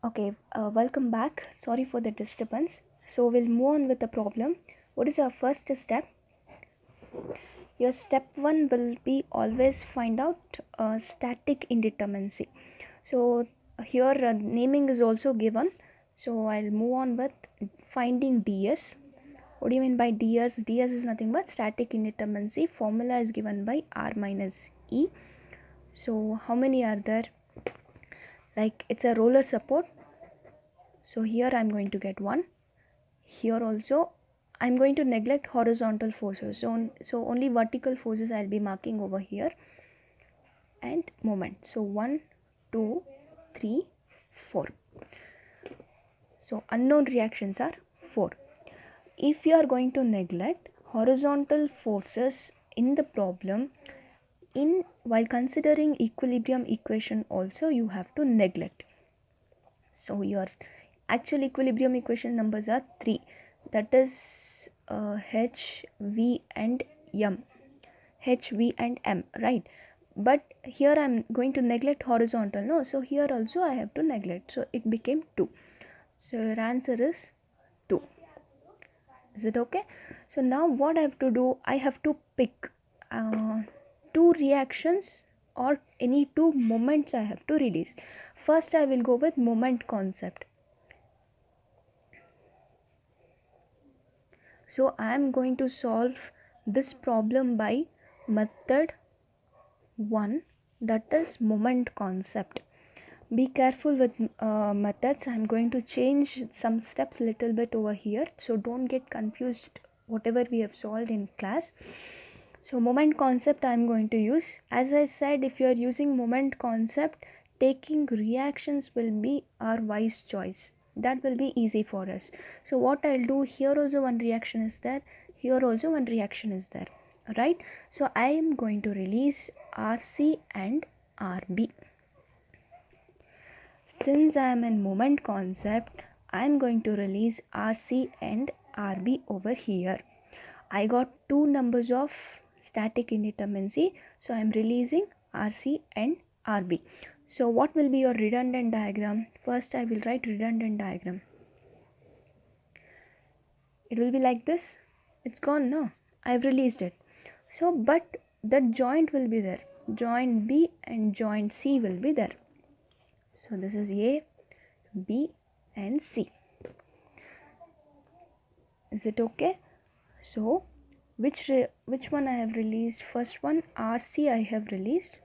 Okay, welcome back. Sorry for the disturbance. So we'll move on with the problem. What is our first step? Your step one will be always find out static indeterminacy. So here naming is also given. So I'll move on with finding ds. What do you mean by ds? Ds is nothing but static indeterminacy. Formula is given by r minus e. So how many are there? Like it's a roller support. So here I'm going to get 1. Here also I'm going to neglect horizontal forces. So only vertical forces I'll be marking over here and moment. So 1, 2, 3, 4. So unknown reactions are 4. If you are going to neglect horizontal forces in the problem, in while considering equilibrium equation also you have to neglect. So your actual equilibrium equation numbers are 3, that is h, v and m, h, v and m, right? But here I'm going to neglect horizontal, no, so here also I have to neglect, so it became 2. So your answer is 2. Is it okay? So now what I have to do, I have to pick two reactions or any two moments I have to release. First I will go with moment concept. So I am going to solve this problem by method 1, that is moment concept. Be careful with methods. I am going to change some steps little bit over here, so don't get confused whatever we have solved in class. So moment concept I am going to use. As I said, if you are using moment concept, taking reactions will be our wise choice. That will be easy for us. So what I'll do, here also one reaction is there, here also one reaction is there, right? So I am going to release RC and RB. Since I am in moment concept, I am going to release RC and RB over here. I got two numbers of static indeterminacy, so I am releasing RC and RB. So what will be your redundant diagram? First I will write redundant diagram. It will be like this. It's gone, no? I've released it. So but the joint will be there. Joint B and joint C will be there. So this is A, B and C. Is it okay? So which one I have released? First one RC I have released.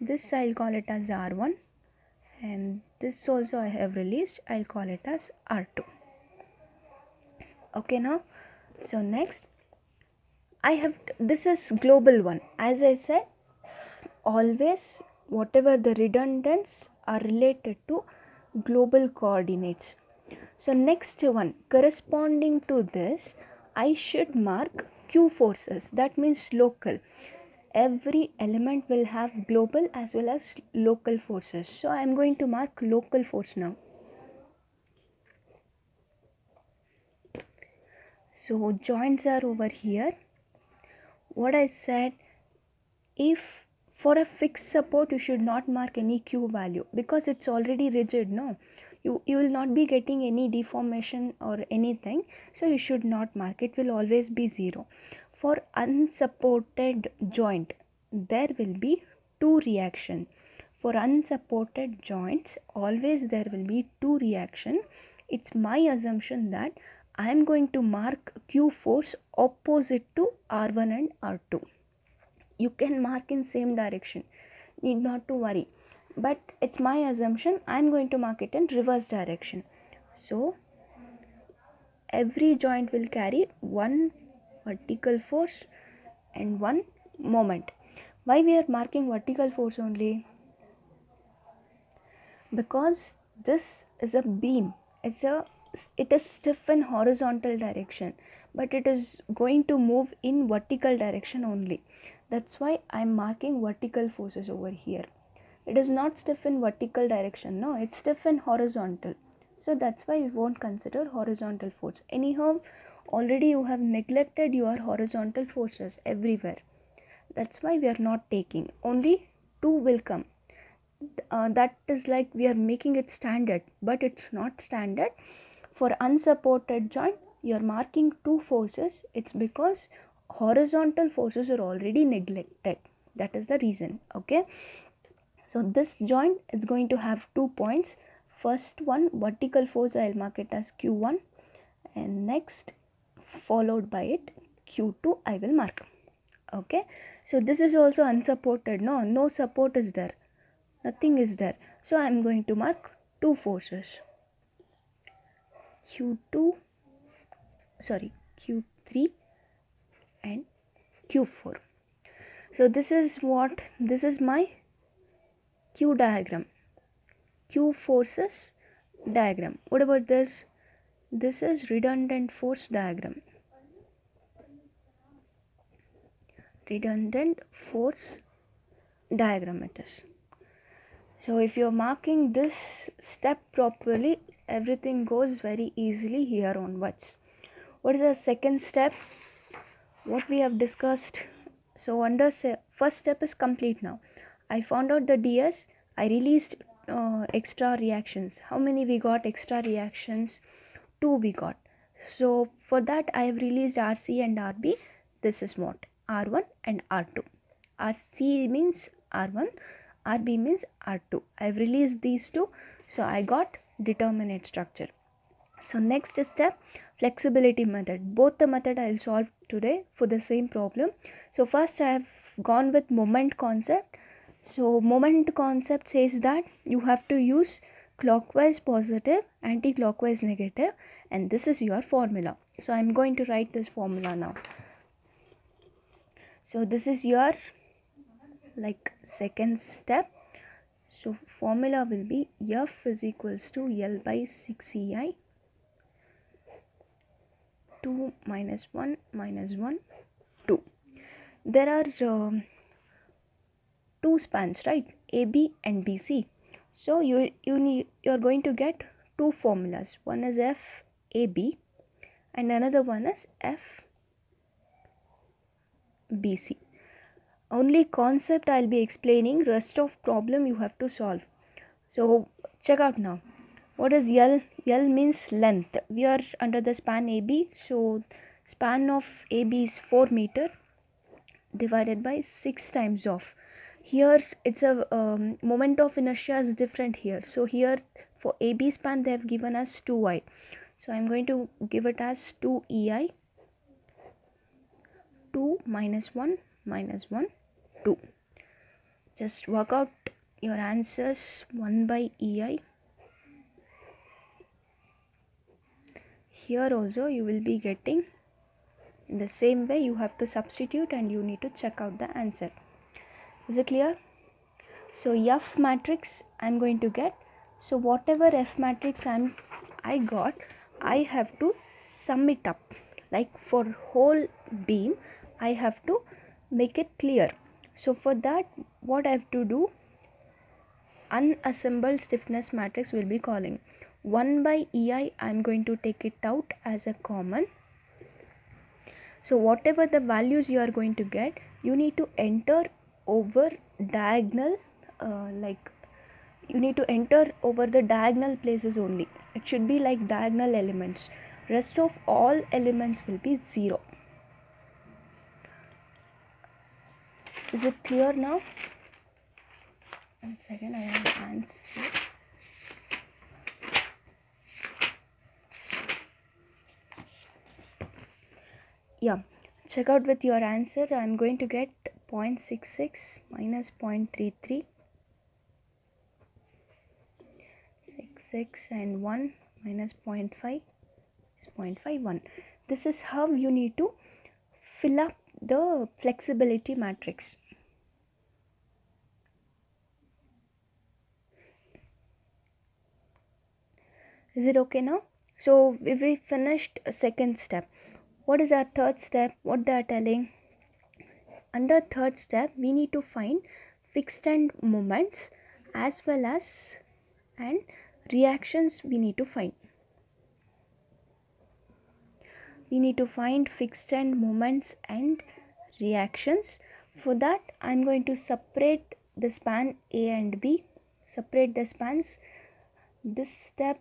This I'll call it as R1, and this also I have released. I'll call it as R2. Okay, now so next I have, this is global one. As I said, always whatever the redundants are related to global coordinates. So next one, corresponding to this, I should mark Q forces, that means local. Every element will have global as well as local forces. So I am going to mark local force now. So joints are over here. What I said, if for a fixed support you should not mark any Q value because it's already rigid, no, you will not be getting any deformation or anything, so you should not mark, it will always be 0. For unsupported joint there will be two reaction. For unsupported joints always there will be two reaction. It's my assumption that I am going to mark Q force opposite to R1 and R2. You can mark in same direction, need not to worry, but it's my assumption I'm going to mark it in reverse direction. So every joint will carry one vertical force and one moment. Why we are marking vertical force only? Because this is a beam, it is stiff in horizontal direction, but it is going to move in vertical direction only. That's why I'm marking vertical forces over here. It is not stiff in vertical direction, no, it's stiff in horizontal. So that's why we won't consider horizontal force. Anyhow, already you have neglected your horizontal forces everywhere. That's why we are not taking. Only two will come. that is like we are making it standard, but it's not standard. For unsupported joint, you're marking two forces. It's because horizontal forces are already neglected. That is the reason. Okay, so this joint is going to have 2 points. First one, vertical force, I'll mark it as q1, and next followed by it q2 I will mark. Okay, so this is also unsupported. No support is there, nothing is there, so I'm going to mark two forces, q2, sorry, q3 and q4. So this is my q diagram, q forces diagram. What about this? This is redundant force diagram, redundant force diagram it is. So if you're marking this step properly, everything goes very easily here onwards. What is the second step? What we have discussed. So under first step is complete now. I found out the DS. I released extra reactions. How many we got extra reactions? 2 we got. So for that I have released RC and RB. This is what? R1 and R2. RC means R1, RB means R2. I have released these two. So I got determinate structure. So next step, flexibility method. Both the method I will solve today for the same problem. So first I have gone with moment concept. So moment concept says that you have to use clockwise positive, anti-clockwise negative, and this is your formula. So I am going to write this formula now. So this is your like second step. So formula will be F is equals to L by 6 EI 2 minus 1 minus 1 2. There are two spans, right? AB and BC. So you're going to get two formulas. One is FAB and another one is FBC. Only concept I'll be explaining, rest of problem you have to solve. So check out now. What is L? L means length. We are under the span AB, so span of AB is 4 meter divided by 6 times of. Here it's a moment of inertia is different here. So here for AB span they have given us 2I. So I'm going to give it as 2EI 2 minus 1 minus 1 2. Just work out your answers. 1 by EI. Here also you will be getting in the same way. You have to substitute and you need to check out the answer. Is it clear? So F matrix I'm going to get. So whatever F matrix I got, I have to sum it up. Like for whole beam, I have to make it clear. So for that, what I have to do, unassembled stiffness matrix will be calling. 1 by EI, I am going to take it out as a common. So whatever the values you are going to get, you need to enter over diagonal, like you need to enter over the diagonal places only. It should be like diagonal elements. Rest of all elements will be 0. Is it clear now? 1 second, I have to answer. Yeah, check out with your answer. I am going to get 0.66 minus 0.33, 66 and 1 minus 0.5 is 0.51. This is how you need to fill up the flexibility matrix. Is it okay now? So we finished a second step. What is our third step? What they are telling? Under third step, we need to find fixed end moments as well as and reactions we need to find. We need to find fixed end moments and reactions. For that, I am going to separate the span A and B. separate the spans. This step,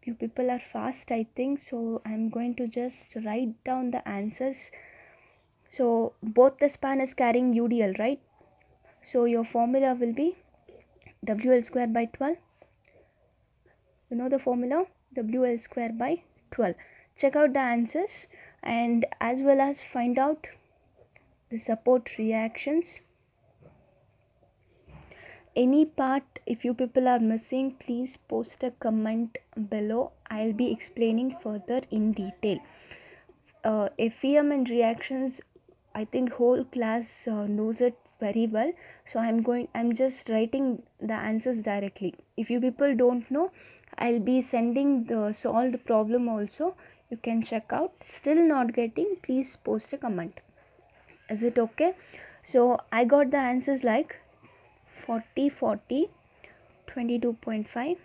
you people are fast, I think, so I'm going to just write down the answers. So both the span is carrying UDL, right? So your formula will be WL square by 12. You know the formula, WL square by 12. Check out the answers and as well as find out the support reactions. Any part if you people are missing, please post a comment below. I'll be explaining further in detail. FEM and reactions, I think whole class knows it very well, so I'm just writing the answers directly. If you people don't know, I'll be sending the solved problem also, you can check out. Still not getting, please post a comment. Is it okay? So I got the answers like 40 40, 22.5,